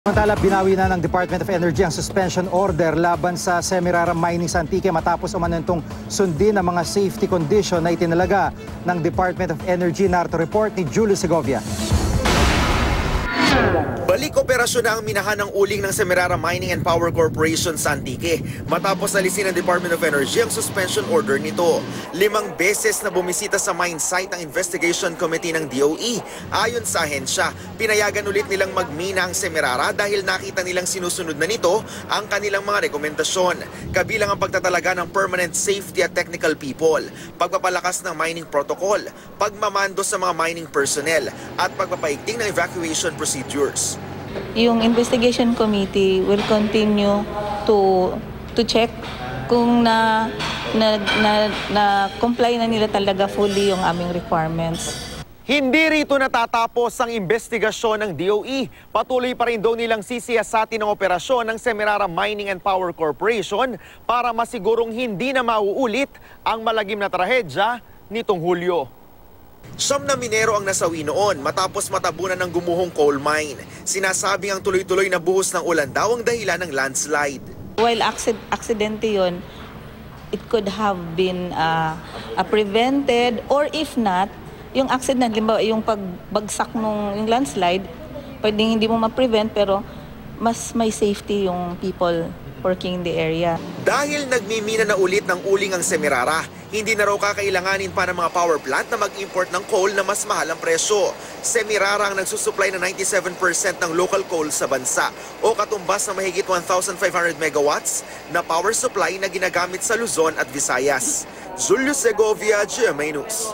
Samantala, binawi na ng Department of Energy ang suspension order laban sa Semirara Mining sa Antique matapos umanentong sundin ang mga safety condition na itinalaga ng Department of Energy. Narito report ni Julio Segovia. Balik operasyon na ang minahan ng uling ng Semirara Mining and Power Corporation sa Antique matapos alisin ng Department of Energy ang suspension order nito. 5 beses na bumisita sa mine site ang Investigation Committee ng DOE. Ayon sa ahensya, pinayagan ulit nilang magmina ang Semirara dahil nakita nilang sinusunod na nito ang kanilang mga rekomendasyon. Kabilang ang pagtatalaga ng permanent safety at technical people, pagpapalakas ng mining protocol, pagmamando sa mga mining personnel at pagpapaigting ng evacuation procedures. Yung investigation committee will continue to check kung na comply na nila talaga fully yung aming requirements. Hindi rito natatapos ang investigasyon ng DOE. Patuloy pa rin daw nilang sisiyasatin ang operasyon ng Semirara Mining and Power Corporation para masigurong hindi na mauulit ang malagim na trahedya nitong Hulyo. 9 na minero ang nasawi noon matapos matabunan ng gumuhong coal mine. Sinasabing ang tuloy-tuloy na buhos ng ulan daw ang dahilan ng landslide. While aksidente yun, it could have been prevented, or if not, yung accident, limbawa yung pagbagsak ng landslide, pwedeng hindi mo ma-prevent pero mas may safety yung people working in the area. Dahil nagmimina na ulit ng uling ang Semirara, hindi na raw kakailanganin pa ng mga power plant na mag-import ng coal na mas mahal ang presyo. Semirara ang nagsusupply ng 97% ng local coal sa bansa o katumbas na mahigit 1,500 megawatts na power supply na ginagamit sa Luzon at Visayas. Julio Segovia, GMA News.